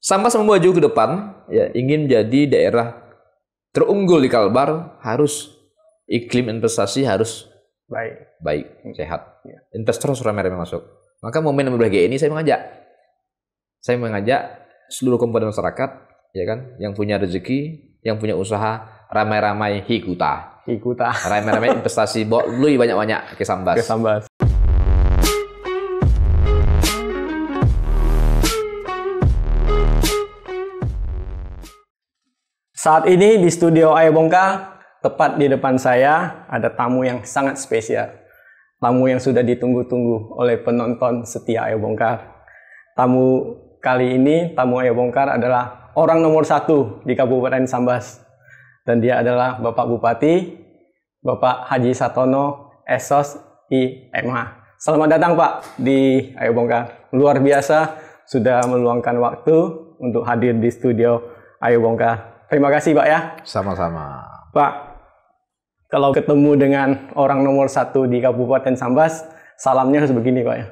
Sambas memaju ke depan, ya, ingin jadi daerah terunggul di Kalbar, harus iklim investasi harus baik, sehat. Investor harus ramai-ramai masuk. Maka momen yang berbahagia ini saya mengajak seluruh komponen masyarakat, ya kan, yang punya rezeki, yang punya usaha, ramai-ramai hikuta. Ramai-ramai investasi, lui banyak-banyak ke Sambas. Saat ini di studio Ayo Bongkar, tepat di depan saya ada tamu yang sangat spesial. Tamu yang sudah ditunggu-tunggu oleh penonton setia Ayo Bongkar. Tamu kali ini, tamu Ayo Bongkar adalah orang nomor 1 di Kabupaten Sambas. Dan dia adalah Bapak Bupati, Bapak Haji Satono Esos IMH. Selamat datang Pak di Ayo Bongkar. Luar biasa sudah meluangkan waktu untuk hadir di studio Ayo Bongkar. Terima kasih Pak ya. Sama-sama. Pak, kalau ketemu dengan orang nomor 1 di Kabupaten Sambas, salamnya harus begini Pak ya.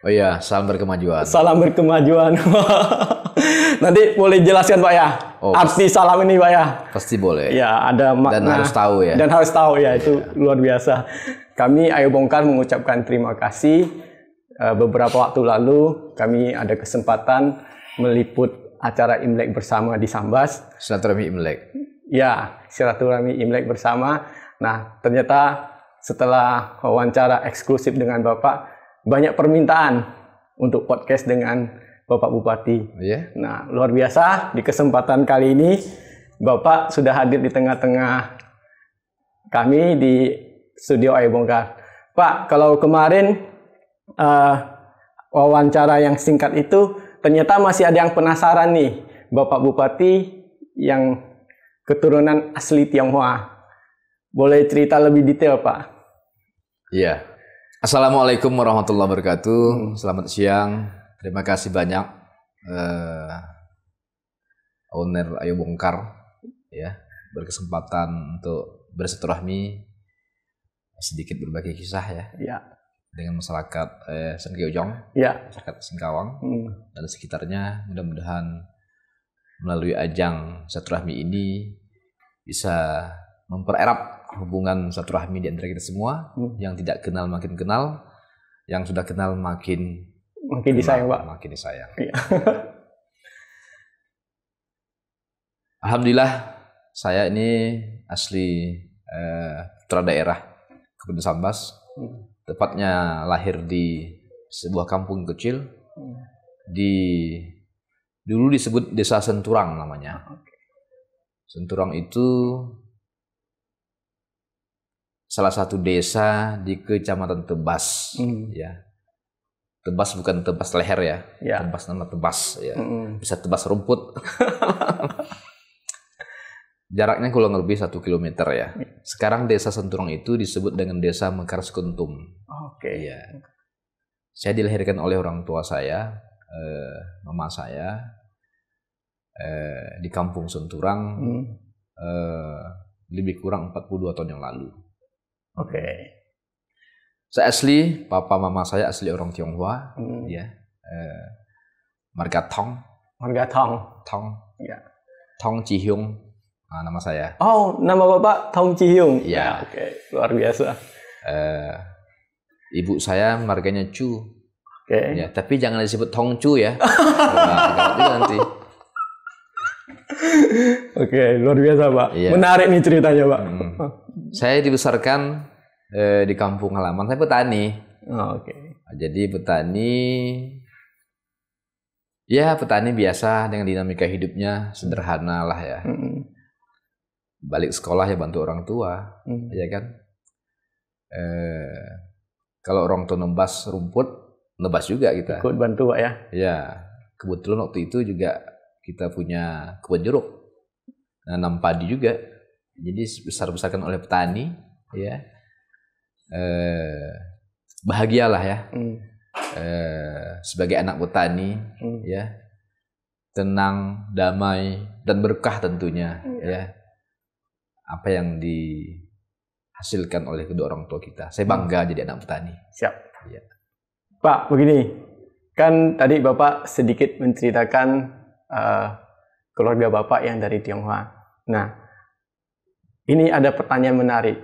Oh iya, salam berkemajuan. Salam berkemajuan. Nanti boleh jelaskan Pak ya, arti salam ini Pak ya. Pasti boleh. Ya, ada makna. Dan harus tahu ya. Dan harus tahu ya, itu luar biasa. Kami Ayo Bongkar mengucapkan terima kasih. Beberapa waktu lalu kami ada kesempatan meliput acara Imlek bersama di Sambas. Silaturahmi Imlek. Ya, silaturahmi Imlek bersama. Nah, ternyata setelah wawancara eksklusif dengan Bapak, banyak permintaan untuk podcast dengan Bapak Bupati. Iya. Nah, luar biasa di kesempatan kali ini Bapak sudah hadir di tengah-tengah kami di studio Ayo Bongkar. Pak, kalau kemarin wawancara yang singkat itu, ternyata masih ada yang penasaran nih, Bapak Bupati yang keturunan asli Tionghoa. Boleh cerita lebih detail, Pak? Iya. Assalamualaikum warahmatullahi wabarakatuh. Selamat siang. Terima kasih banyak owner Ayo Bongkar ya, berkesempatan untuk bersilaturahmi, sedikit berbagi kisah ya. Ya. Dengan masyarakat Sengkeujong, masyarakat Singkawang dan sekitarnya. Mudah-mudahan melalui ajang silaturahmi ini bisa mempererat hubungan silaturahmi di antara kita semua. Yang tidak kenal makin kenal, yang sudah kenal makin disayang, Pak. Makin disayang. Ya. Alhamdulillah, saya ini asli putra daerah Kabupaten Sambas. Tepatnya lahir di sebuah kampung kecil dulu disebut Desa Senturang namanya. Senturang itu salah satu desa di Kecamatan Tebas ya. Tebas bukan tebas leher ya. Tebas nama Tebas ya. Bisa tebas rumput. Jaraknya kurang lebih 1 kilometer ya. Sekarang desa Senturang itu disebut dengan desa Mekar Sekuntum. Oke. Ya. Saya dilahirkan oleh orang tua saya, mama saya, di kampung Senturang, lebih kurang 42 tahun yang lalu. Oke. Saya asli, papa mama saya asli orang Tionghoa, ya. Marga Tong. Tong. Ya. Tong Jihyung. Nah, nama saya. Oh, nama Bapak Tong Jihyung. Ya. Oke, luar biasa. Ibu saya marganya Chu. Oke. Ya, tapi jangan disebut Tong Chu ya. Nah, juga nanti. Oke, luar biasa Pak. Ya. Menarik nih ceritanya Pak. Saya dibesarkan di kampung halaman. Saya petani. Oke. Jadi petani. Ya, petani biasa dengan dinamika hidupnya sederhana lah ya. Balik sekolah ya bantu orang tua, ya kan. Kalau orang tua nebas rumput, nebas juga kita. Ikut bantu Pak ya. Ya, kebetulan waktu itu juga kita punya kebun jeruk, nanam padi juga. Jadi besar-besarkan oleh petani, ya. Bahagialah ya. Sebagai anak petani, ya. Tenang, damai, dan berkah tentunya, ya. Apa yang dihasilkan oleh kedua orang tua kita. Saya bangga jadi anak petani. Siap. Ya. Pak, begini. Kan tadi Bapak sedikit menceritakan keluarga Bapak yang dari Tionghoa. Nah, ini ada pertanyaan menarik.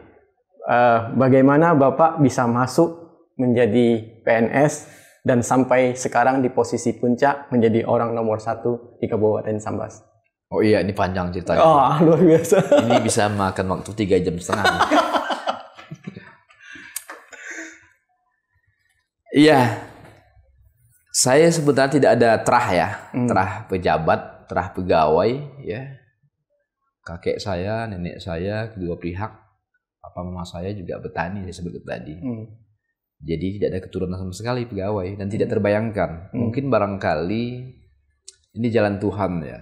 Bagaimana Bapak bisa masuk menjadi PNS dan sampai sekarang di posisi puncak menjadi orang nomor 1 di Kabupaten Sambas? Oh iya, ini panjang ceritanya. Oh, luar biasa. Ini bisa makan waktu 3,5 jam. Iya, saya sebenarnya tidak ada terah ya, terah pejabat, terah pegawai ya. Kakek saya, nenek saya, kedua pihak, papa mama saya juga petani, saya sebut tadi. Jadi tidak ada keturunan sama sekali pegawai dan tidak terbayangkan. Mungkin barangkali ini jalan Tuhan ya,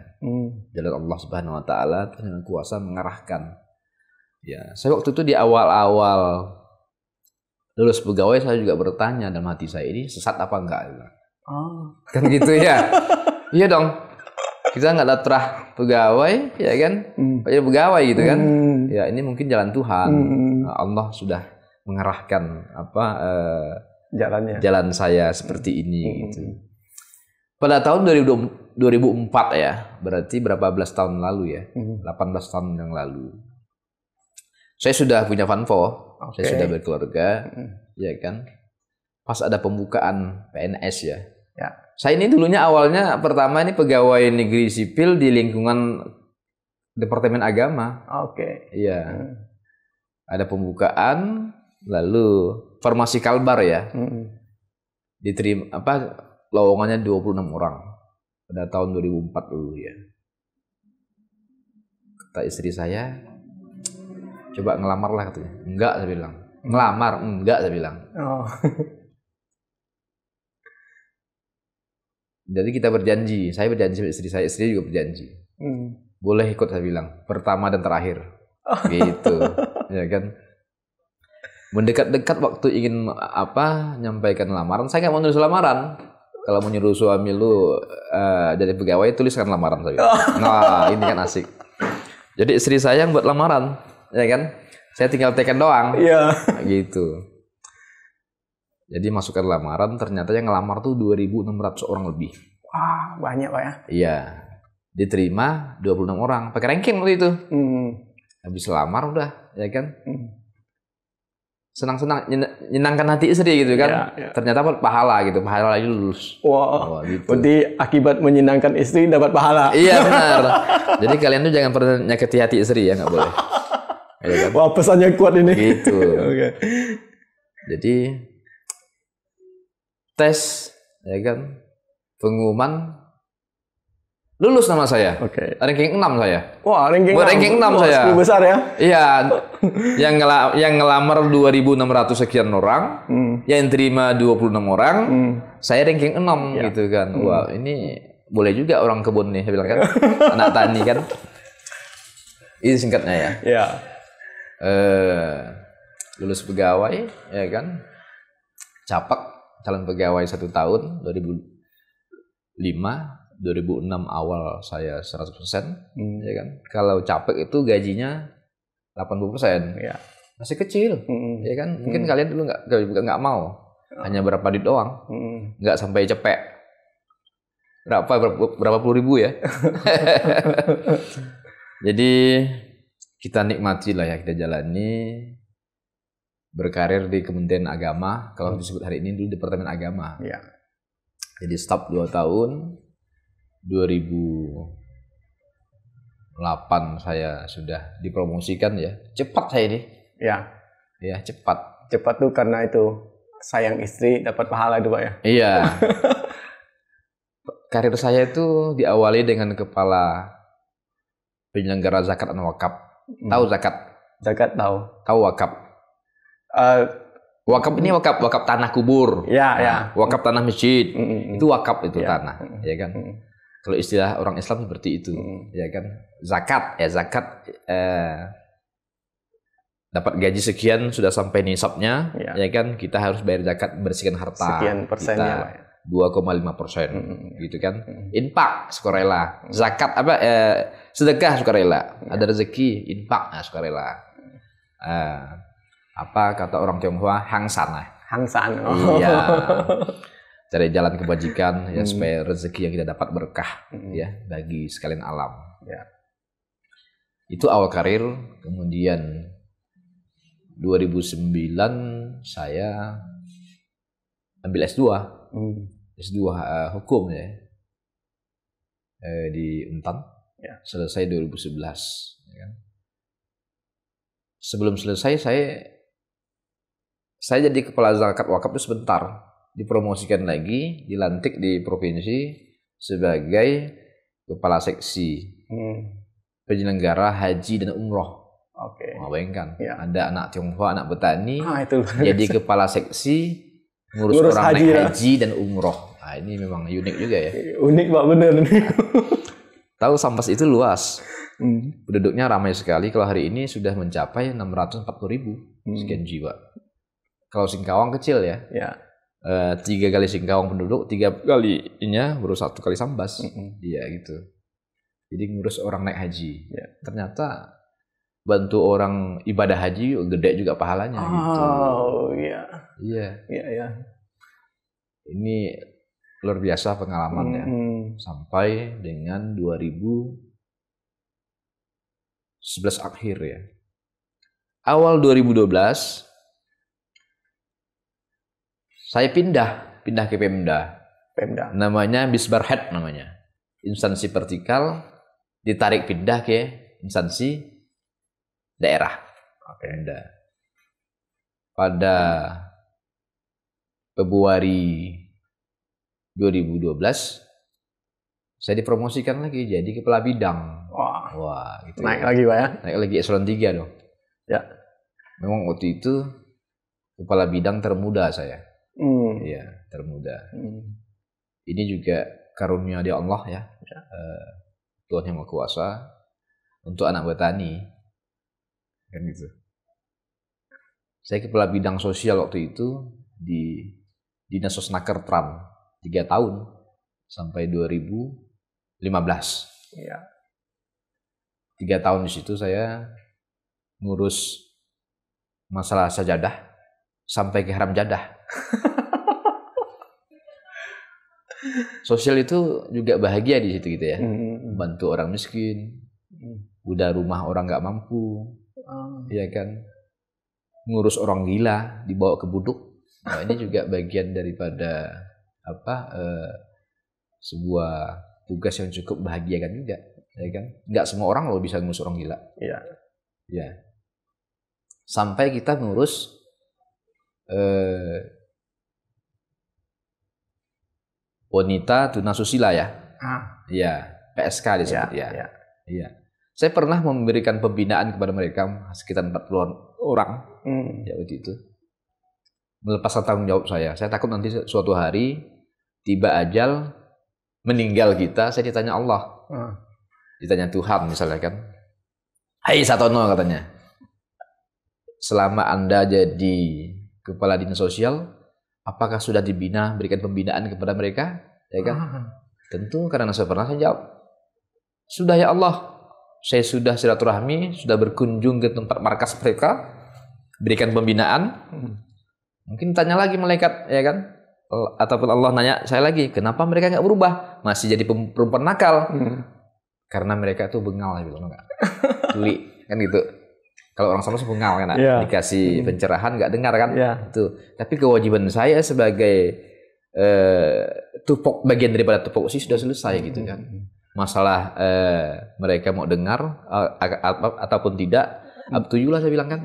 jalan Allah Subhanahu Wa Taala dengan kuasa mengarahkan. Ya, saya waktu itu di awal-awal lulus pegawai saya juga bertanya dalam hati saya, ini sesat apa enggak? Kan gitu ya. Iya dong. Kita nggak ada terah pegawai, ya kan? Kayak pegawai gitu kan? Ya ini mungkin jalan Tuhan. Allah sudah mengarahkan jalan saya seperti ini. Gitu. Pada tahun 2004 ya, berarti berapa belas tahun lalu ya? 18 tahun yang lalu. Saya sudah punya Vanvo, saya sudah berkeluarga, ya kan? Pas ada pembukaan PNS ya. Saya ini dulunya awalnya pertama ini pegawai negeri sipil di lingkungan Departemen Agama. Iya. Ada pembukaan, lalu formasi Kalbar ya. Diterima lowongannya 26 orang pada tahun 2004 dulu ya. Kata istri saya, coba ngelamar lah katanya. Enggak, saya bilang. Ngelamar? Enggak, saya bilang. Jadi kita berjanji, saya berjanji sama istri saya, istri juga berjanji. Boleh ikut, saya bilang, pertama dan terakhir. Gitu. Ya kan? Mendekat-dekat waktu ingin nyampaikan lamaran, saya nggak mau nulis lamaran. Kalau mau nyuruh suami lu jadi pegawai, tuliskan lamaran, saya bilang. Nah, ini kan asik. Jadi istri saya yang buat lamaran, ya kan? Saya tinggal teken doang. Gitu. Jadi masukkan lamaran, ternyata yang ngelamar tuh 2.600 orang lebih. Wah, banyak Pak ya? Iya. Diterima 26 orang. Pakai ranking waktu itu. Habis lamar udah, ya kan? Senang-senang, nyenangkan hati istri gitu kan. Ternyata dapat pahala gitu, pahala lagi lulus. Wah, gitu. Berarti akibat menyenangkan istri dapat pahala. Iya benar. Jadi kalian tuh jangan pernah nyakiti hati istri ya, nggak boleh. Ya kan? Wah, pesannya kuat ini. Gitu. Jadi tes, ya kan, pengumuman, lulus nama saya. Ranking 6 saya. Wah, ranking 6 saya. 10 besar ya? Iya. Yang ngelamar 2.600 sekian orang, yang terima 26 orang, saya ranking 6 gitu kan. Wah, ini boleh juga orang kebun nih, saya bilang kan. Anak tani kan. Ini singkatnya ya. Iya. Lulus pegawai, ya kan. Capak calon pegawai 1 tahun 2005, 2006 awal saya 100%, ya kan. Kalau capek itu gajinya 80%, masih kecil, ya kan. Mungkin kalian dulu nggak mau, hanya berapa duit doang, nggak sampai cepek, berapa puluh ribu ya. Jadi kita nikmati lah ya, kita jalani. Berkarir di Kementerian Agama, kalau disebut hari ini dulu Departemen Agama. Jadi stop 2 tahun, 2008 saya sudah dipromosikan ya. Cepat saya ini. Ya cepat. Cepat tuh karena itu sayang istri dapat pahala itu Pak ya? Iya. Karir saya itu diawali dengan kepala penyelenggara zakat dan wakaf. Tahu zakat? Zakat tahu. Tahu wakaf? Wakaf ini wakaf tanah kubur, wakaf tanah masjid, itu wakaf itu tanah, ya kan. Kalau istilah orang Islam seperti itu, ya kan. Zakat, dapat gaji sekian sudah sampai nisabnya, ya kan. Kita harus bayar zakat, bersihkan harta. Sekian persennya, 2,5%, gitu kan. Infak sukarela, zakat sedekah sukarela, ada rezeki, infak sukarela. Apa kata orang Tionghoa, hangsan. Hangsan. Iya. cari jalan kebajikan ya supaya rezeki yang kita dapat berkah ya bagi sekalian alam. Ya. Itu awal karir. Kemudian 2009 saya ambil S2. S2 hukum ya. Di Untan. Ya. Selesai 2011 ya kan. Sebelum selesai saya jadi kepala zakat wakaf itu sebentar, dipromosikan lagi, dilantik di provinsi sebagai kepala seksi penyelenggara haji dan umroh. Oke. Bayangkan, ada anak Tionghoa, anak petani, jadi kepala seksi ngurus orang naik haji dan umroh. Nah, ini memang unik juga ya. Unik Pak, bener. Tahu Sambas itu luas. Penduduknya ramai sekali. Kalau hari ini sudah mencapai 640.000 sekian jiwa. Kalau Singkawang kecil ya. 3 kali Singkawang penduduk, 3 kalinya baru 1 kali Sambas. Iya gitu. Jadi ngurus orang naik haji. Ternyata bantu orang ibadah haji gede juga pahalanya gitu. Oh iya. Iya. Ini luar biasa pengalamannya. Sampai dengan 2011 akhir ya. Awal 2012 saya pindah ke Pemda. Namanya Bisbarhead namanya. Instansi vertikal ditarik pindah ke instansi daerah. Pemda. Pada Februari 2012 saya dipromosikan lagi jadi kepala bidang. Wah gitu. Naik lagi Pak ya? Naik lagi eselon 3 dong. Ya. Memang waktu itu kepala bidang termuda saya. Iya, termuda. Ini juga karunia dari Allah ya. Tuhan yang Maha Kuasa untuk anak petani. Kan gitu. Saya kepala bidang sosial waktu itu di Dinas Sosnaker Tran 3 tahun sampai 2015. Iya. 3 tahun di situ saya ngurus masalah sajadah sampai ke haram jadah. Sosial itu juga bahagia di situ gitu ya. Bantu orang miskin, udah rumah orang nggak mampu, ya kan. Ngurus orang gila dibawa ke buduk. Nah, ini juga bagian daripada sebuah tugas yang cukup bahagiakan juga, ya kan. Nggak semua orang loh bisa ngurus orang gila. Iya. Ya. Sampai kita ngurus wanita tunasusila ya. Iya, PSK disebut ya. Iya. Saya pernah memberikan pembinaan kepada mereka sekitar 40 orang. Ya waktu itu. Melepaskan tanggung jawab saya. Saya takut nanti suatu hari tiba ajal meninggal kita, saya ditanya Allah. Ditanya Tuhan misalnya kan. Hai Satono katanya. Selama Anda jadi kepala dinas sosial, apakah sudah dibina, berikan pembinaan kepada mereka? Ya kan? Tentu karena saya pernah saya jawab. Sudah ya Allah. Saya sudah silaturahmi, sudah berkunjung ke tempat markas mereka, berikan pembinaan. Mungkin tanya lagi malaikat, ya kan? Ataupun Allah nanya saya lagi, kenapa mereka nggak berubah? Masih jadi perempuan nakal. Karena mereka tuh bengal gitu, enggak? Tuli, kan gitu. Kalau orang sama bengal kan, dikasih pencerahan nggak dengar kan? Itu. Tapi kewajiban saya sebagai bagian daripada tupoksi sudah selesai gitu kan. Masalah mereka mau dengar ataupun tidak, up to you lah saya bilang kan.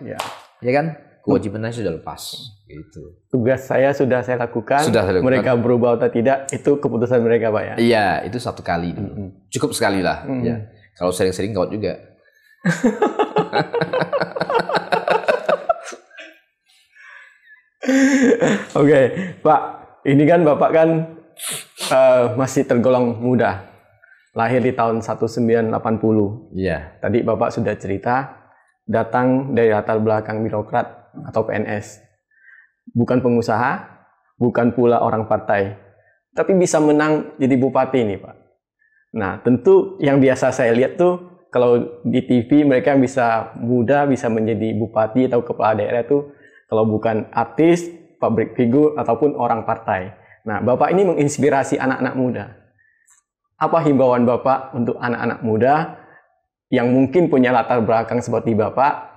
Ya kan? Kewajibannya sudah lepas gitu. Tugas saya sudah saya lakukan. Mereka berubah atau tidak itu keputusan mereka Pak ya. Iya, itu 1 kali dulu. Cukup sekali lah ya. Kalau sering-sering gawat juga. Oke, Pak. Ini kan Bapak kan masih tergolong muda. Lahir di tahun 1980. Iya. Tadi Bapak sudah cerita datang dari latar belakang birokrat atau PNS. Bukan pengusaha, bukan pula orang partai. Tapi bisa menang jadi bupati nih, Pak. Nah, tentu yang biasa saya lihat tuh kalau di TV mereka bisa muda bisa menjadi bupati atau kepala daerah tuh kalau bukan artis, public figure ataupun orang partai. Nah, Bapak ini menginspirasi anak-anak muda. Apa himbauan Bapak untuk anak-anak muda yang mungkin punya latar belakang seperti Bapak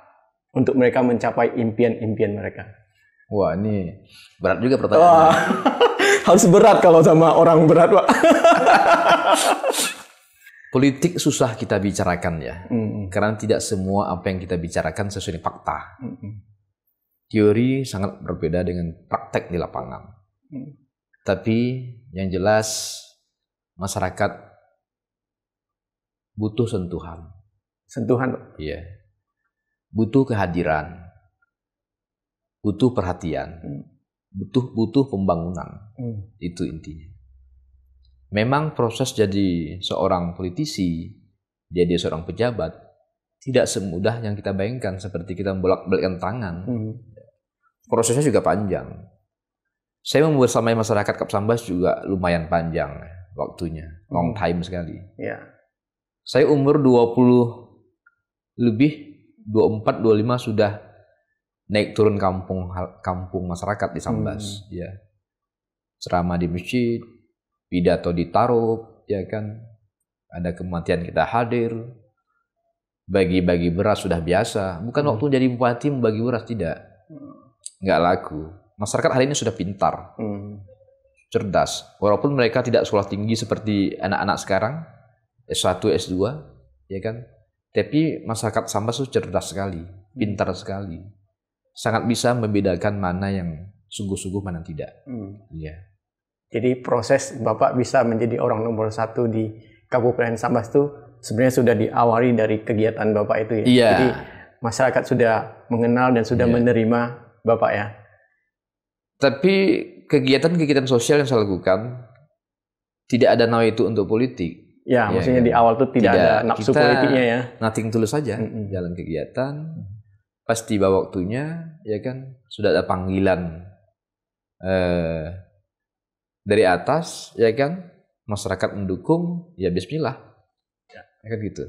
untuk mereka mencapai impian-impian mereka? Wah, ini berat juga pertanyaannya. Harus berat kalau sama orang berat, Pak. Politik susah kita bicarakan ya. Karena tidak semua apa yang kita bicarakan sesuai dengan fakta. Teori sangat berbeda dengan praktek di lapangan. Tapi yang jelas masyarakat butuh sentuhan. Sentuhan, Pak? Iya. Butuh kehadiran. Butuh perhatian. Butuh pembangunan. Itu intinya. Memang proses jadi seorang politisi, jadi seorang pejabat, tidak semudah yang kita bayangkan seperti kita bolak-balikkan tangan. Prosesnya juga panjang. Saya membersamai masyarakat Kapsambas juga lumayan panjang waktunya, long time sekali. Ya. Saya umur 20 lebih, 24, 25 sudah naik turun kampung masyarakat di Sambas. Ya. Ceramah di masjid, pidato di Tarub, ya kan. Ada kematian kita hadir. Bagi-bagi beras sudah biasa. Bukan waktu jadi bupati membagi beras, tidak. Nggak laku. Masyarakat hari ini sudah pintar, cerdas. Walaupun mereka tidak sekolah tinggi seperti anak-anak sekarang, S1, S2, ya kan. Tapi masyarakat Sambas itu cerdas sekali, pintar sekali. Sangat bisa membedakan mana yang sungguh-sungguh, mana tidak. Iya. Jadi proses Bapak bisa menjadi orang nomor 1 di Kabupaten Sambas itu sebenarnya sudah diawali dari kegiatan Bapak itu ya. Iya. Jadi masyarakat sudah mengenal dan sudah menerima Bapak ya. Tapi kegiatan-kegiatan sosial yang saya lakukan tidak ada nawa itu untuk politik. Ya, maksudnya kan? Di awal itu tidak ada nafsu politiknya ya. Nothing tulus saja, jalan kegiatan. Pas tiba waktunya, ya kan, sudah ada panggilan dari atas, ya kan, masyarakat mendukung, ya bismillah. Ya kan gitu.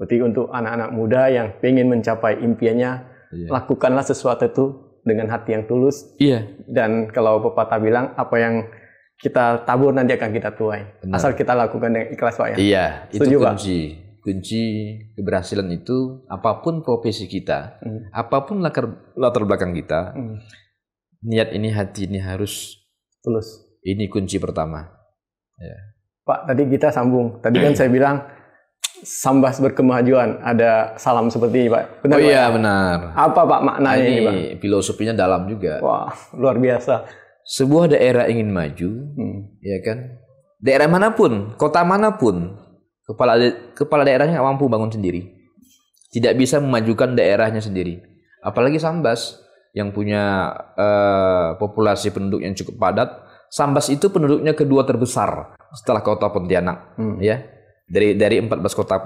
Berarti untuk anak-anak muda yang ingin mencapai impiannya, lakukanlah sesuatu itu dengan hati yang tulus. Iya. Dan kalau pepatah bilang, apa yang kita tabur nanti akan kita tuai. Benar. Asal kita lakukan dengan ikhlas, Pak ya. Iya, setuju, itu kunci. Pak? Kunci keberhasilan itu, apapun profesi kita, apapun latar belakang kita, niat ini, hati ini harus tulus. Ini kunci pertama. Ya. Pak, tadi kita sambung. Tadi kan saya bilang Sambas berkemajuan, ada salam seperti ini, Pak. Benar, iya, Pak? Benar. Apa Pak maknanya ini, Pak? Filosofinya dalam juga. Wah, luar biasa. Sebuah daerah ingin maju, ya kan? Daerah manapun, kota manapun, kepala daerahnya nggak mampu bangun sendiri. Tidak bisa memajukan daerahnya sendiri. Apalagi Sambas yang punya populasi penduduk yang cukup padat. Sambas itu penduduknya kedua terbesar setelah kota Pontianak, ya. Dari 14 kota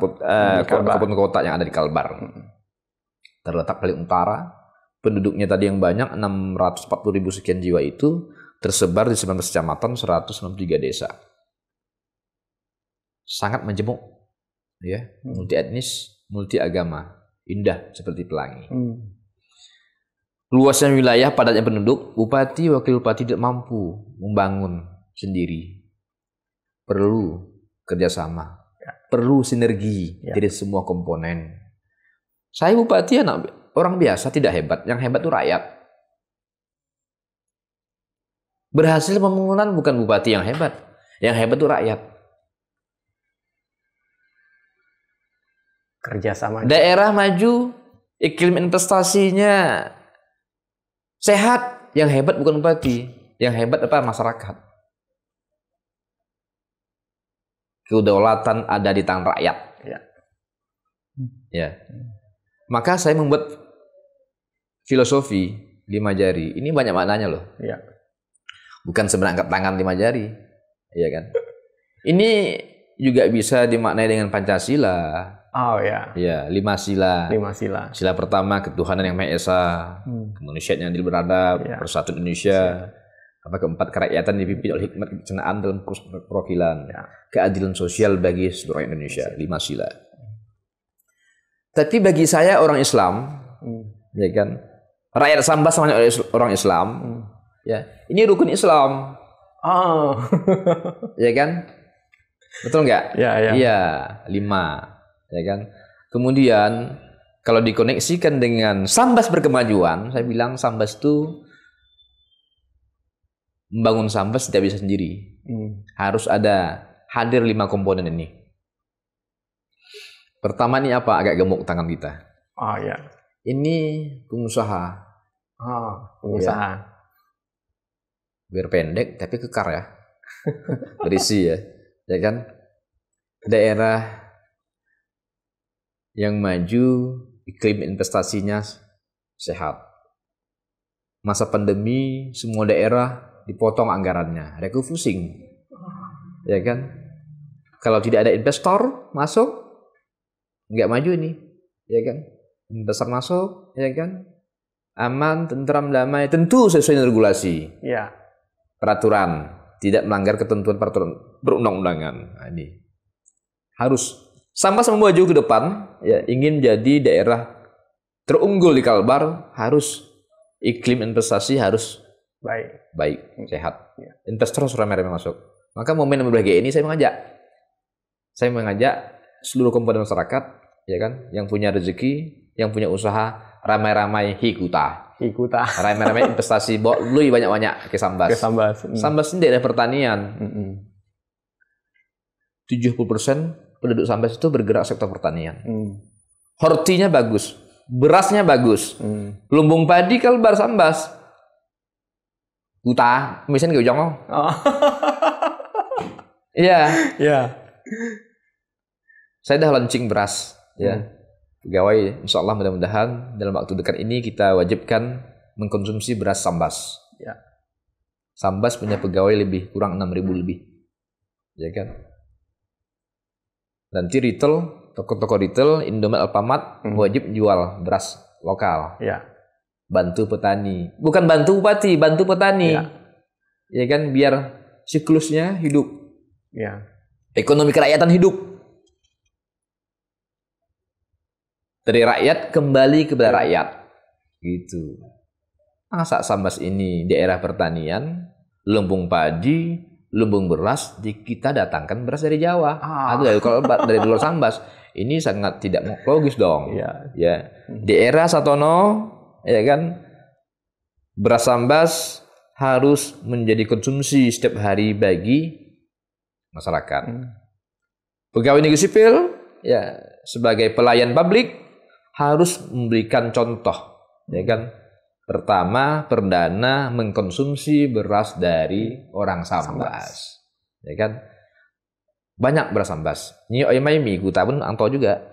kabupaten kota yang ada di Kalbar. Terletak paling utara, penduduknya tadi yang banyak 640.000 sekian jiwa itu tersebar di 19 kecamatan, 193 desa. Sangat majemuk, ya, multi etnis, multi agama, indah seperti pelangi. Luasnya wilayah, padatnya penduduk, bupati, wakil bupati tidak mampu membangun sendiri. Perlu kerjasama. Perlu sinergi dari semua komponen. Saya bupati orang biasa, tidak hebat. Yang hebat itu rakyat. Berhasil pembangunan bukan bupati yang hebat. Yang hebat itu rakyat. Kerjasama. Daerah maju, iklim investasinya sehat. Yang hebat bukan bupati. Yang hebat apa? Masyarakat. Kedaulatan ada di tangan rakyat. Ya. Maka saya membuat filosofi 5 jari. Ini banyak maknanya loh. Ya. Bukan sebenarnya angkat tangan 5 jari. Iya kan? Ini juga bisa dimaknai dengan Pancasila. Oh ya. Ya, 5 sila. 5 sila. Sila pertama, ketuhanan yang Maha Esa. Kemanusiaan yang adil beradab, persatuan Indonesia. Apa keempat, kerakyatan dipimpin oleh hikmat kebijaksanaan dalam perwakilan, keadilan sosial bagi seluruh Indonesia, 5 sila. Tapi bagi saya orang Islam, ya kan, rakyat Sambas semuanya orang Islam, ya, ini rukun Islam. Oh. Ya kan? Betul nggak? Ya, ya. Iya, 5. Ya kan? Kemudian kalau dikoneksikan dengan Sambas berkemajuan, saya bilang Sambas itu membangun Sambas tidak bisa sendiri. Harus ada hadir 5 komponen ini. Pertama ini apa? Agak gemuk tangan kita. Oh ya. Ini pengusaha. Oh, pengusaha. Ya. Biar pendek tapi kekar ya. Berisi ya. Ya kan? Daerah yang maju, iklim investasinya sehat. Masa pandemi, semua daerah dipotong anggarannya, refocusing. Ya kan? Kalau tidak ada investor masuk, nggak maju ini. Ya kan? Investor masuk, ya kan? Aman, tentram, damai, tentu sesuai dengan regulasi. Ya. Peraturan, tidak melanggar ketentuan peraturan perundang-undangan. Nah, ini harus Sambas memaju ke depan, ya, ingin jadi daerah terunggul di Kalbar, harus iklim investasi harus baik, sehat. Ya. Investor harus ramai-ramai masuk. Maka momen MBG ini saya mengajak seluruh komponen masyarakat, ya kan, yang punya rezeki, yang punya usaha, ramai-ramai hikuta. Ramai-ramai investasi, bawa lui banyak-banyak ke Sambas. Sambas ini daerah pertanian. 70% penduduk Sambas itu bergerak sektor pertanian. Hortinya bagus, berasnya bagus. Lumbung padi Kalbar Sambas. Uta, misalnya ke ujung. Iya. Iya. Saya dah launching beras, ya. Pegawai, insya Allah mudah-mudahan dalam waktu dekat ini kita wajibkan mengkonsumsi beras Sambas. Ya. Sambas punya pegawai kurang 6.000 lebih. Ya kan? Nanti retail, toko-toko retail, Indomaret, Alfamart wajib jual beras lokal. Ya. Bantu petani. Bukan bantu bupati, bantu petani. Ya kan, biar siklusnya hidup. Ya. Ekonomi kerakyatan hidup. Dari rakyat kembali kepada rakyat. Gitu. Masa Sambas ini daerah pertanian, lumbung padi, lumbung beras, kita datangkan beras dari Jawa. Atau dari luar Sambas. Ini sangat tidak logis dong. Ya. Daerah Satono, ya kan, beras Sambas harus menjadi konsumsi setiap hari bagi masyarakat. Pegawai negeri sipil, ya, sebagai pelayan publik harus memberikan contoh, ya kan. Pertama, perdana mengkonsumsi beras dari orang Sambas. Ya kan? Banyak beras Sambas. Ini oyemai mie guta pun antau juga.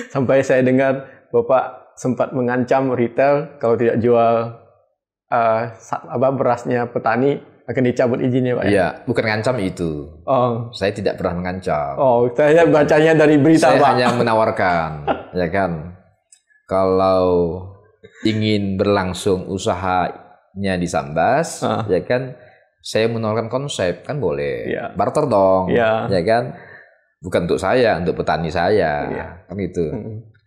Sampai saya dengar Bapak sempat mengancam retail kalau tidak jual berasnya petani akan dicabut izinnya, Pak. Iya, bukan ngancam itu. Saya tidak pernah mengancam. Saya bacanya dari berita, Pak. Saya hanya menawarkan, ya kan. Kalau ingin berlangsung usahanya di Sambas, ya kan, saya menawarkan konsep, kan boleh, barter dong, ya kan, bukan untuk saya, untuk petani saya, kan gitu,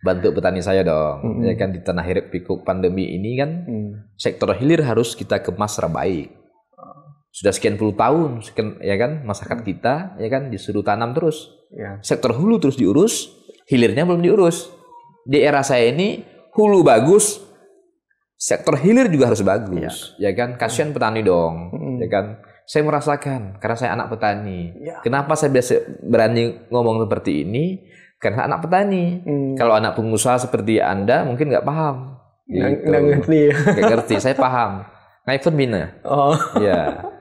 bantu petani saya dong, ya kan, di tanah hiruk pikuk pandemi ini kan, sektor hilir harus kita kemas terbaik, sudah sekian puluh tahun, ya kan, masyarakat kita, ya kan, disuruh tanam terus, sektor hulu terus diurus, hilirnya belum diurus, di era saya ini hulu bagus, sektor hilir juga harus bagus, ya kan? Kasihan petani dong, ya kan? Saya merasakan karena saya anak petani. Kenapa saya biasa berani ngomong seperti ini? Karena anak petani. Kalau anak pengusaha seperti Anda mungkin nggak paham. Nggak ngerti. Nggak ngerti. Saya paham. Ngaifun mina. Ya,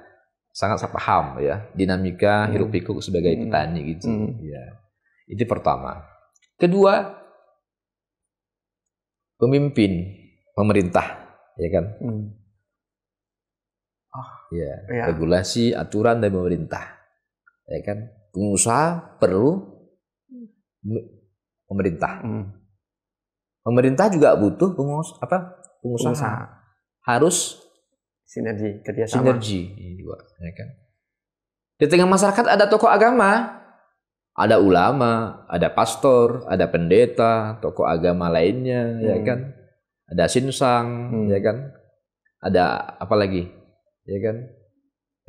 sangat saya paham ya dinamika hiruk pikuk sebagai petani gitu. Ya, itu pertama. Kedua, pemimpin. Pemerintah, ya kan? Regulasi, aturan dari pemerintah, ya kan? Pengusaha perlu pemerintah. Pemerintah juga butuh pengusaha. Harus sinergi, kerjasama. Sinergi, juga, ya kan? Di tengah masyarakat ada tokoh agama, ada ulama, ada pastor, ada pendeta, tokoh agama lainnya, ya kan? Ada sinsang, ya kan? Ada apa lagi, ya kan?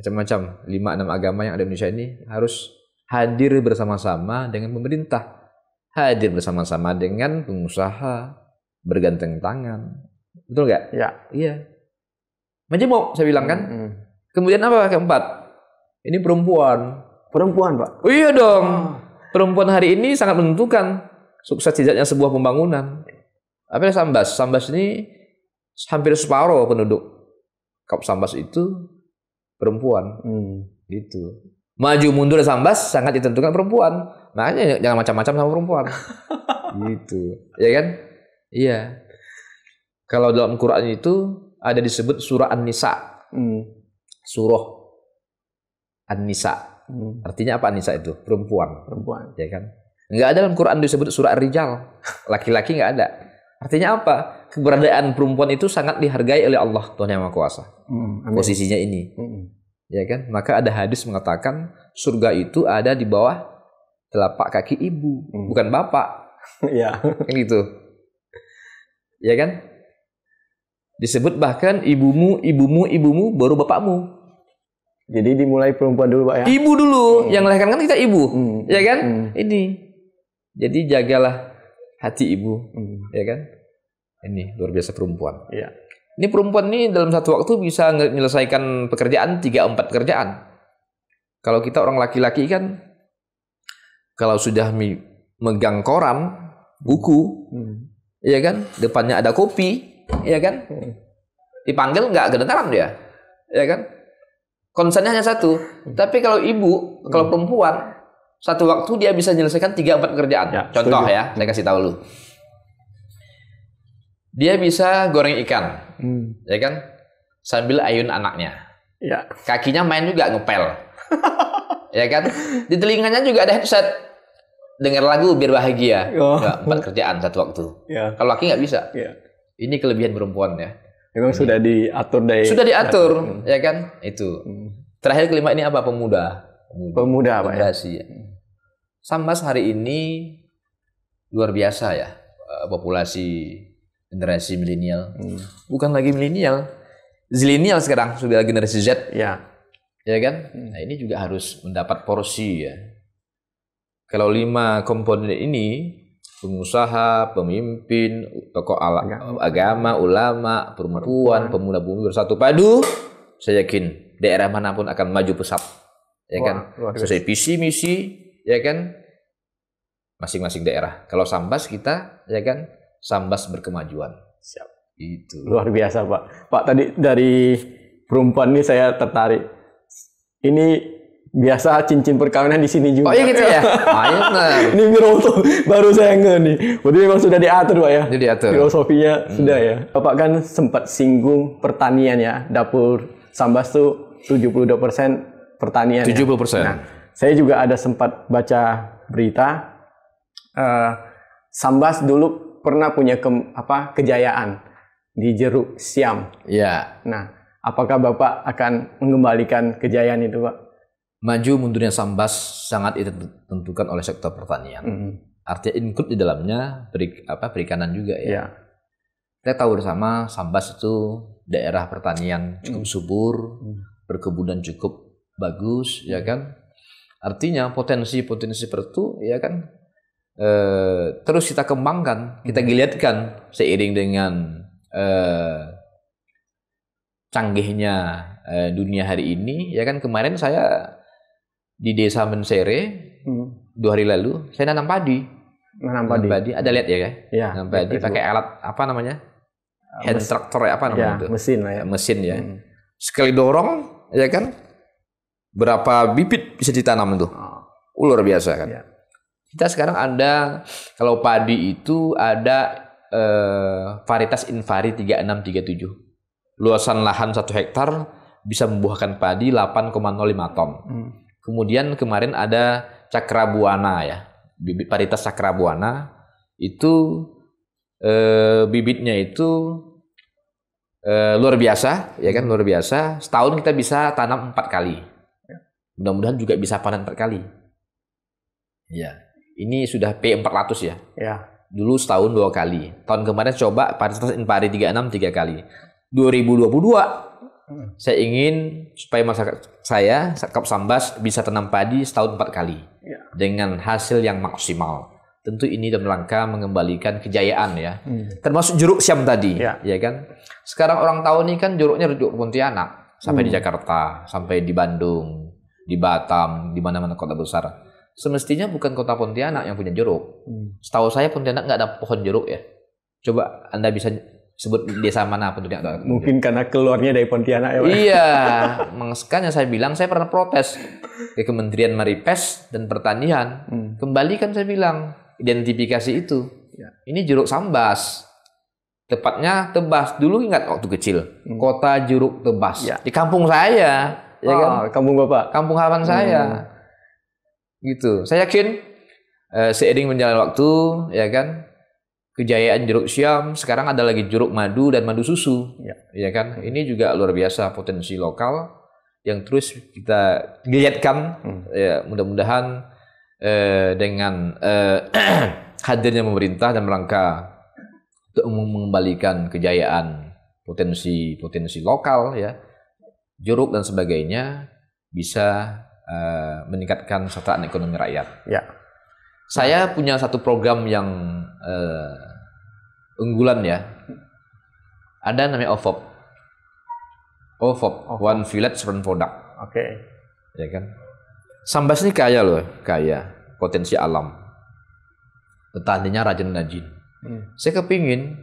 macam-macam 5-6 agama yang ada di Indonesia ini harus hadir bersama-sama dengan pemerintah, hadir bersama-sama dengan pengusaha, berganteng tangan, betul nggak? Ya. Iya. Majemuk saya bilang kan. Kemudian apa keempat? Ini perempuan. Perempuan, Pak. Oh iya dong. Perempuan hari ini sangat menentukan sukses tidaknya sebuah pembangunan. Apa Sambas? Sambas ini hampir separuh penduduk Kap Sambas itu perempuan. Gitu. Maju mundur Sambas sangat ditentukan perempuan. Makanya jangan macam-macam sama perempuan. Gitu. Ya kan? Iya. Kalau dalam Quran itu ada disebut surah An-Nisa. Surah An-Nisa. Artinya apa An-Nisa itu? Perempuan. Perempuan. Ya kan? Enggak ada dalam Quran disebut surah Ar-Rijal. Laki-laki enggak ada. Artinya apa? Keberadaan perempuan itu sangat dihargai oleh Allah Tuhan Yang Maha Kuasa. Posisinya ini. Ya kan? Maka ada hadis mengatakan surga itu ada di bawah telapak kaki ibu, bukan bapak. Ya. Kan gitu. Ya kan? Disebut bahkan ibumu baru bapakmu. Jadi dimulai perempuan dulu, Pak ya. Ibu dulu, yang melahirkan kan kita ibu. Ya kan? Ini. Jadi jagalah hati ibu. Ya kan? Ini luar biasa perempuan. Iya. Ini perempuan ini dalam satu waktu bisa menyelesaikan pekerjaan 3-4 pekerjaan. Kalau kita orang laki-laki kan kalau sudah megang koran, buku, ya kan? Depannya ada kopi, ya kan? Dipanggil nggak kedengaran dia, ya kan? Konsennya hanya satu. Tapi kalau ibu, kalau perempuan, satu waktu dia bisa menyelesaikan 3-4 pekerjaan. Ya, contoh ya, saya kasih tahu lu. Dia bisa goreng ikan, ya kan? Sambil ayun anaknya. Ya. Kakinya main juga ngepel, ya kan? Di telinganya juga ada headset, dengar lagu biar bahagia. Nggak 4 kerjaan satu waktu. Ya. Kalau laki nggak bisa. Ya. Ini kelebihan perempuan ya. Memang sudah diatur dari. Sudah diatur, ya kan? Itu. Terakhir kelima ini apa? Pemuda. Pemuda apa ya? Sambas hari ini luar biasa ya, populasi generasi milenial. Bukan lagi milenial, zilenial sekarang sudah generasi Z. Ya kan? Nah ini juga harus mendapat porsi ya. Kalau 5 komponen ini, pengusaha, pemimpin, tokoh agama, ulama, perempuan, pemuda-pemudi bersatu padu, saya yakin daerah manapun akan maju pesat. Ya kan? Sesuai visi misi, ya kan? Masing-masing daerah. Kalau Sambas kita, ya kan? Sambas berkemajuan. Siap. Itu. Luar biasa, Pak. Pak, tadi dari perempuan ini saya tertarik. Ini biasa cincin perkawinan di sini juga. Oh iya gitu ya? Ini baru saya nge nih. Berarti memang sudah diatur, Pak ya? Sudah diatur. Filosofinya sudah ya. Bapak kan sempat singgung pertanian ya. Dapur Sambas tuh 72% pertanian. 70%. Ya? Nah, saya juga ada sempat baca berita. Sambas dulu pernah punya kejayaan di jeruk siam. Iya. Nah, apakah Bapak akan mengembalikan kejayaan itu, Pak? Maju mundurnya Sambas sangat ditentukan oleh sektor pertanian. Artinya include di dalamnya perikanan juga ya. Kita tahu bersama Sambas itu daerah pertanian cukup subur, perkebunan cukup bagus, ya kan? Artinya potensi-potensi seperti ya kan? Terus kita kembangkan, kita giatkan seiring dengan canggihnya dunia hari ini, ya kan? Kemarin saya di desa Mensere 2 hari lalu saya nanam padi. Nanam padi. Ada lihat ya, kan? Ya. Nanam padi pakai alat apa namanya? Hand tractor ya, apa namanya itu? Mesin lah ya. Mesin ya. Sekali dorong, ya kan? Berapa bibit bisa ditanam itu? Luar biasa kan? Ya. Kita sekarang ada, kalau padi itu ada varietas Invari 3637. Luasan lahan 1 hektar bisa membuahkan padi 8,05 ton. Kemudian kemarin ada Cakrabuana ya, bibit varietas Cakrabuana itu bibitnya itu luar biasa, ya kan, luar biasa. Setahun kita bisa tanam 4 kali. Mudah-mudahan juga bisa panen 4 kali. Ya. Ini sudah P400 ya. Ya. Dulu setahun 2 kali. Tahun kemarin coba varietas Invari 36 3 kali. 2022 Saya ingin supaya masyarakat saya, Kap Sambas, bisa tanam padi setahun 4 kali. Dengan hasil yang maksimal. Tentu ini dalam rangka mengembalikan kejayaan ya. Termasuk jeruk siam tadi. Ya kan? Sekarang orang tahu nih kan jeruknya jeruk Pontianak. Sampai di Jakarta, sampai di Bandung, di Batam, di mana-mana kota besar. Semestinya bukan kota Pontianak yang punya jeruk. Setahu saya Pontianak nggak ada pohon jeruk ya. Coba Anda bisa sebut desa mana Pontianak? Mungkin karena keluarnya dari Pontianak ya Pak? Iya, makanya saya bilang saya pernah protes ke Kementerian Maripes dan Pertanian. Kembalikan saya bilang identifikasi itu. Ini jeruk Sambas. Tepatnya Tebas. Dulu ingat waktu kecil, kota jeruk Tebas. Di kampung saya, ya kan? Kampung Bapak. Kampung halaman saya. Gitu. Saya yakin seiring berjalan waktu, ya kan, kejayaan jeruk siam, sekarang ada lagi jeruk madu dan madu susu, ya kan. Ini juga luar biasa potensi lokal yang terus kita giatkan. Ya, mudah-mudahan dengan hadirnya pemerintah dan rangka untuk mengembalikan kejayaan potensi lokal, ya, jeruk dan sebagainya bisa meningkatkan kesejahteraan ekonomi rakyat. Saya punya satu program yang unggulan ya. Ada namanya OVOP. One Village One Product. Ya kan. Sambas ini kaya loh, kaya potensi alam. Petaninya rajin-rajin. Saya kepingin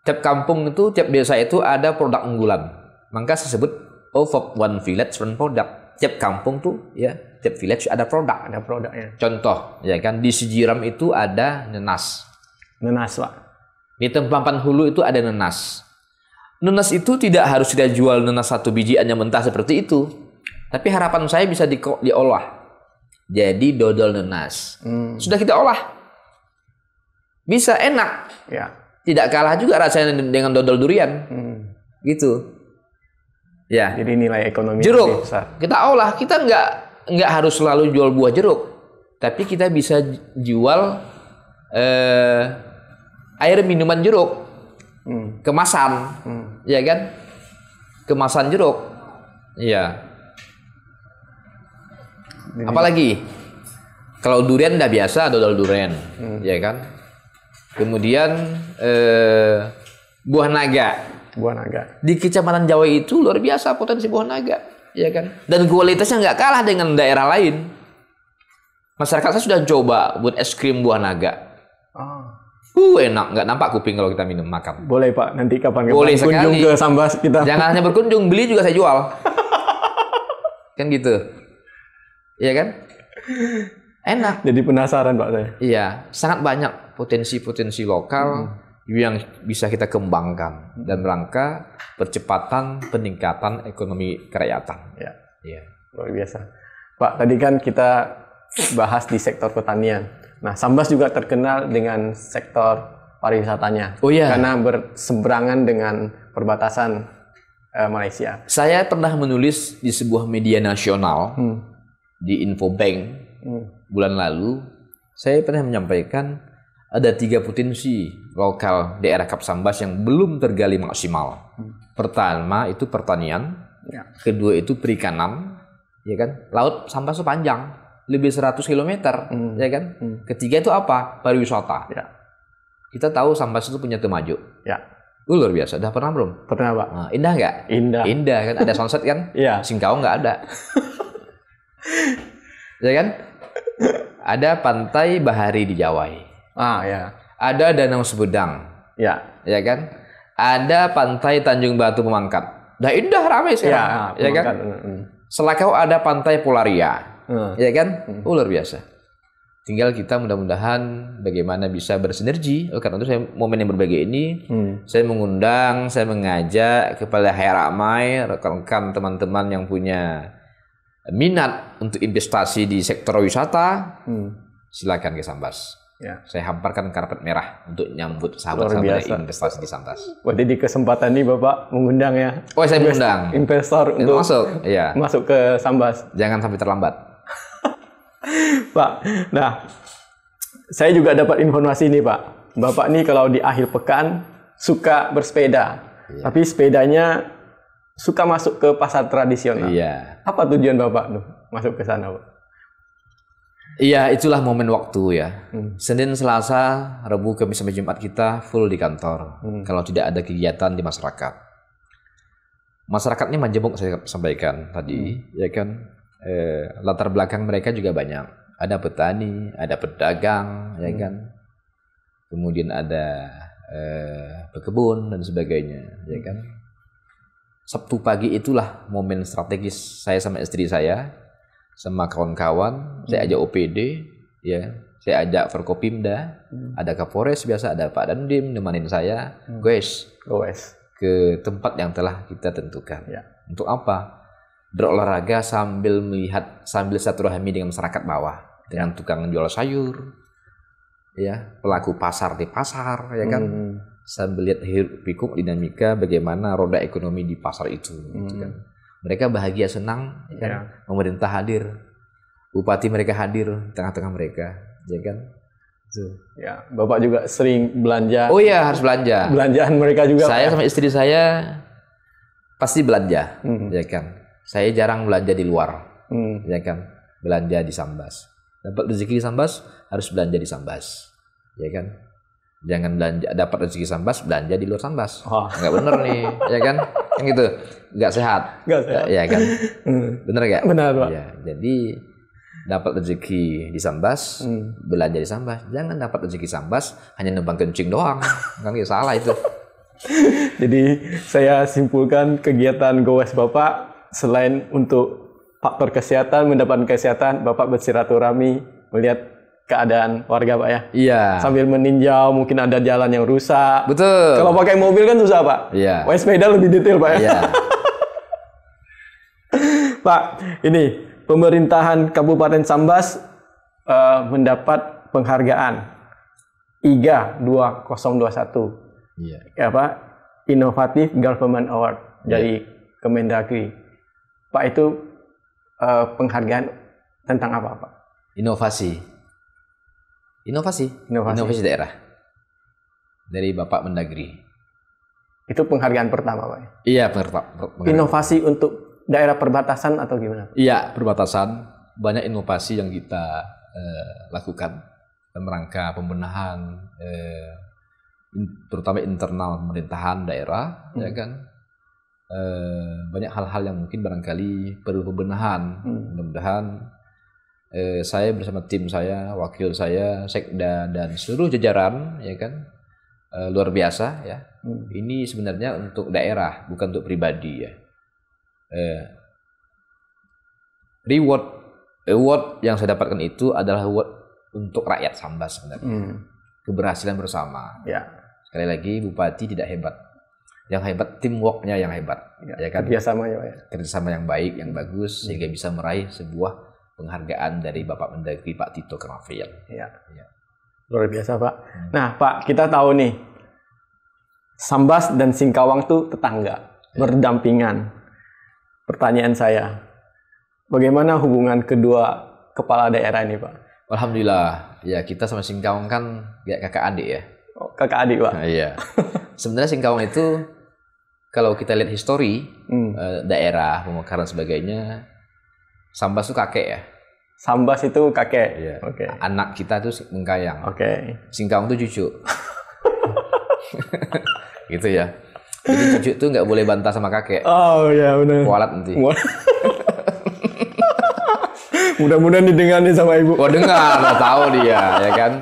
tiap kampung itu, tiap desa itu ada produk unggulan. Maka saya sebut OVOP, One Village One Product. Tiap kampung tuh ya, tiap village ada produknya. Contoh, ya kan, di Sejiram itu ada nenas. Pak. Di Tempampan Hulu itu ada nenas. Nenas itu tidak harus kita jual nenas satu bijiannya mentah seperti itu. Tapi harapan saya bisa diolah. Jadi dodol nenas. Sudah kita olah. Bisa enak. Tidak kalah juga rasanya dengan dodol durian. Gitu. Ya. Jadi nilai ekonomi jeruk besar. Kita olah, kita nggak harus selalu jual buah jeruk, tapi kita bisa jual air minuman jeruk, kemasan, ya kan, kemasan jeruk, iya. Apalagi kalau durian udah biasa dodol durian, ya kan. Kemudian buah naga. Di Kecamatan Jawa itu luar biasa potensi buah naga, ya kan? Dan kualitasnya nggak kalah dengan daerah lain. Masyarakat saya sudah coba buat es krim buah naga. Enak, nggak nampak kuping kalau kita makan. Boleh Pak, nanti kapan-kapan kunjung ke Sambas kita. Jangan hanya berkunjung, beli juga saya jual. Kan gitu, iya kan? Enak. Jadi penasaran Pak saya. Iya, sangat banyak potensi-potensi lokal yang bisa kita kembangkan dan rangka percepatan peningkatan ekonomi kerakyatan. Luar biasa. Pak, tadi kan kita bahas di sektor pertanian. Nah, Sambas juga terkenal dengan sektor pariwisatanya. Karena berseberangan dengan perbatasan Malaysia. Saya pernah menulis di sebuah media nasional, di Infobank bulan lalu. Saya pernah menyampaikan ada 3 potensi lokal daerah Kap Sambas yang belum tergali maksimal. Pertama itu pertanian, kedua itu perikanan, ya kan. Laut Sambas itu panjang, lebih 100 km, ya kan. Ketiga itu apa? Pariwisata. Kita tahu Sambas itu punya Temajuk. Luar biasa. Udah pernah belum? Pernah Pak. Nah, indah nggak? Indah kan. Ada sunset kan? Singkawang nggak ada. Ya kan? Ada pantai Bahari di Jawai. Ada Danau Sebedang, ya kan? Ada pantai Tanjung Batu Pemangkat. Udah indah, ramai sekarang, ya kan? Selakau ada pantai Polaria, ya kan? Luar biasa. Tinggal kita mudah-mudahan bagaimana bisa bersinergi. Karena itu saya momen yang berbagi ini, saya mengundang, saya mengajak kepada ramai rekan-rekan teman-teman yang punya minat untuk investasi di sektor wisata, silakan ke Sambas. Saya hamparkan karpet merah untuk nyambut sahabat-sahabat investasi di Sambas. Berarti di kesempatan ini Bapak mengundang ya? Saya mengundang investor untuk masuk ke Sambas. Jangan sampai terlambat. Pak, nah saya juga dapat informasi ini Pak. Bapak ini kalau di akhir pekan suka bersepeda, tapi sepedanya suka masuk ke pasar tradisional. Iya. Apa tujuan Bapak tuh masuk ke sana, Pak? Iya, itulah momen waktu ya. Senin, Selasa, Rabu, Kamis sampai Jumat kita full di kantor. Kalau tidak ada kegiatan di masyarakat. Masyarakatnya majemuk saya sampaikan tadi, ya kan. Latar belakang mereka juga banyak. Ada petani, ada pedagang, ya kan. Kemudian ada pekebun dan sebagainya, ya kan. Sabtu pagi itulah momen strategis saya sama istri saya, sama kawan-kawan. Saya ajak OPD, ya. Saya ajak Forkopimda, ada Kapolres biasa, ada Pak Dandim nemanin saya, guys, ke tempat yang telah kita tentukan. Ya. Untuk apa? Berolahraga sambil melihat, sambil silaturahmi dengan masyarakat bawah, dengan tukang jual sayur, ya, pelaku pasar di pasar, ya kan, sambil lihat hiruk pikuk dinamika bagaimana roda ekonomi di pasar itu. Gitu kan. Mereka bahagia senang, ya kan? Pemerintah hadir, bupati mereka hadir tengah-tengah mereka, ya kan. Ya, Bapak juga sering belanja. Oh iya, harus belanja. Belanjaan mereka juga. Saya sama istri saya pasti belanja, ya kan. Saya jarang belanja di luar, ya kan. Belanja di Sambas. Dapat rezeki di Sambas, harus belanja di Sambas, ya kan. Jangan belanja dapat rezeki Sambas, belanja di luar Sambas. Nggak bener nih, ya kan. Yang gitu, nggak sehat. Nggak sehat. Ya kan. Bener nggak? Benar, Pak. Ya, jadi dapat rezeki di Sambas, belanja di Sambas. Jangan dapat rezeki Sambas, hanya numpang kencing doang. Kan salah itu. Jadi saya simpulkan kegiatan Gowes Bapak selain untuk faktor kesehatan, mendapatkan kesehatan, Bapak bersilaturahmi, melihat keadaan warga, Pak ya. Iya. Sambil meninjau, mungkin ada jalan yang rusak. Betul. Kalau pakai mobil kan susah, Pak. Iya. Sepeda lebih detail, Pak ya. Iya. Pak, ini pemerintahan Kabupaten Sambas mendapat penghargaan IGA 2021. Iya. Apa? Innovative Government Award dari Kemendagri. Pak, itu penghargaan tentang apa, Pak? Inovasi daerah dari Bapak Mendagri. Itu penghargaan pertama, Pak. Iya, Inovasi untuk daerah perbatasan atau gimana? Iya, perbatasan. Banyak inovasi yang kita lakukan dalam rangka pembenahan, terutama internal pemerintahan daerah, ya kan. Banyak hal-hal yang mungkin barangkali perlu pembenahan. Mudah-mudahan saya bersama tim saya, wakil saya, sekda dan seluruh jajaran, ya kan, luar biasa ya. Ini sebenarnya untuk daerah, bukan untuk pribadi ya. Award yang saya dapatkan itu adalah award untuk rakyat Sambas sebenarnya. Keberhasilan bersama. Ya. Sekali lagi, Bupati tidak hebat. Yang hebat teamwork-nya yang hebat, ya kan? Kerjasamanya, Pak ya. Kerjasama yang baik, yang bagus, sehingga bisa meraih sebuah penghargaan dari Bapak Mendagri Pak Tito Karnavian. Ya. Luar biasa, Pak. Nah, Pak, kita tahu nih, Sambas dan Singkawang tuh tetangga, berdampingan. Pertanyaan saya, bagaimana hubungan kedua kepala daerah ini, Pak? Alhamdulillah, ya kita sama Singkawang kan kayak kakak adik ya. Oh, kakak adik, Pak. Nah, iya. Sebenarnya Singkawang itu kalau kita lihat histori daerah, pemekaran sebagainya, Sambas itu kakek ya. Sambas itu kakek. Iya. Oke. Anak kita itu Mengkayang. Oke. Singkawang itu cucu. Gitu ya. Jadi cucu itu nggak boleh bantah sama kakek. Oh iya benar. Kualat nanti. Mudah-mudahan didengarin sama ibu. Oh dengar, nggak tahu dia, ya kan.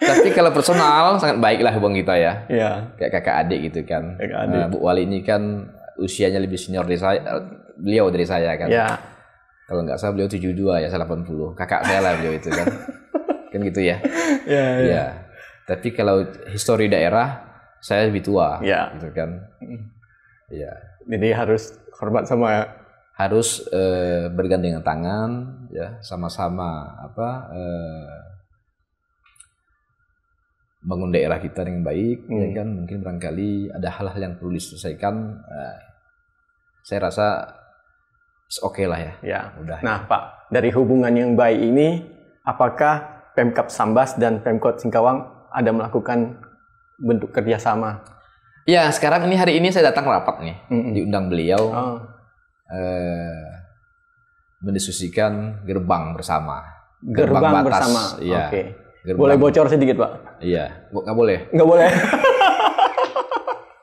Tapi kalau personal sangat baiklah hubungan kita ya. Iya. Kayak kakak adik gitu kan. Kakak adik. Bu Wali ini kan usianya lebih senior dari saya, beliau dari saya kan. Iya. Kalau nggak salah beliau 72 ya, saya 80. Kakak saya lah beliau itu kan. Kan gitu ya. Iya. Iya. Tapi kalau histori daerah saya lebih tua. Iya. Gitu kan. Iya. Jadi harus hormat sama, harus bergandengan tangan ya, sama-sama bangun daerah kita dengan baik, ya kan. Mungkin barangkali ada hal-hal yang perlu diselesaikan. Saya rasa oke lah ya. Ya. Udah. Nah, Pak, dari hubungan yang baik ini, apakah Pemkab Sambas dan Pemkot Singkawang ada melakukan bentuk kerjasama? Ya, sekarang ini hari ini saya datang rapat nih, diundang beliau mendiskusikan gerbang bersama. Gerbang batas. bersama. Iya. Oke. Gerbang. Boleh bocor sedikit, Pak? Iya, nggak boleh. Nggak boleh.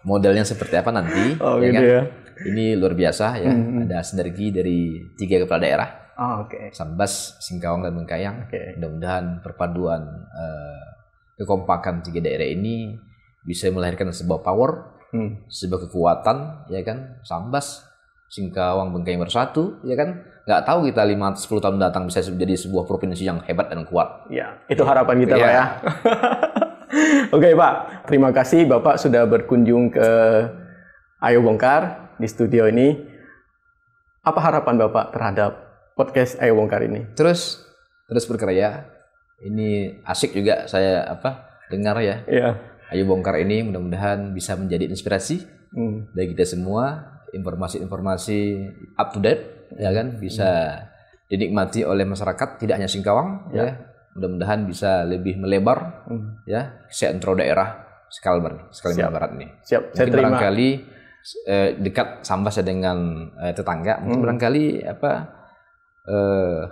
Modelnya seperti apa nanti? Oh, ya gitu kan? ya. Ini luar biasa ya. Ada sinergi dari 3 kepala daerah. Oh, oke. Sambas, Singkawang, dan Bengkayang. Mudah-mudahan perpaduan kekompakan 3 daerah ini bisa melahirkan sebuah power, sebuah kekuatan, ya kan? Sambas, Singkawang, Bengkayang bersatu, ya kan? Nggak tahu kita 5-10 tahun datang bisa menjadi sebuah provinsi yang hebat dan kuat. Ya, itu harapan kita, Pak ya. Oke, Pak. Terima kasih Bapak sudah berkunjung ke Ayo Bongkar di studio ini. Apa harapan Bapak terhadap podcast Ayo Bongkar ini? Terus berkarya. Ini asik juga saya dengar ya. Iya. Ayo Bongkar ini mudah-mudahan bisa menjadi inspirasi bagi kita semua, informasi-informasi up to date, ya kan, bisa dinikmati oleh masyarakat, tidak hanya Singkawang, ya. Mudah-mudahan bisa lebih melebar, ya, sentro daerah Kalimantan Barat ini. Siap. Mungkin barangkali dekat Sambas dengan tetangga, mungkin barangkali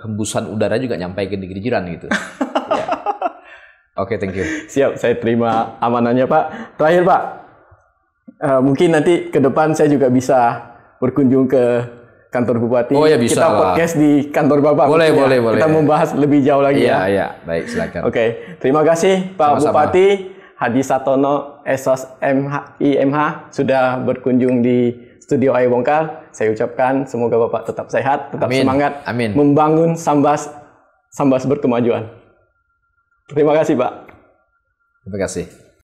hembusan udara juga nyampai ke negeri jiran gitu. Ya. Oke, thank you. Siap, saya terima amanannya, Pak. Terakhir, Pak, mungkin nanti ke depan saya juga bisa berkunjung ke kantor Bupati. Oh ya, bisa. Kita podcast di kantor Bapak. Boleh. Kita membahas lebih jauh lagi ya. Iya, baik, silakan. Oke, terima kasih Pak Sama-sama. Bupati Hadi Satono Esos IMH sudah berkunjung di studio Ayo Bongkar. Saya ucapkan semoga Bapak tetap sehat, tetap semangat membangun Sambas berkemajuan. Terima kasih, Pak. Terima kasih.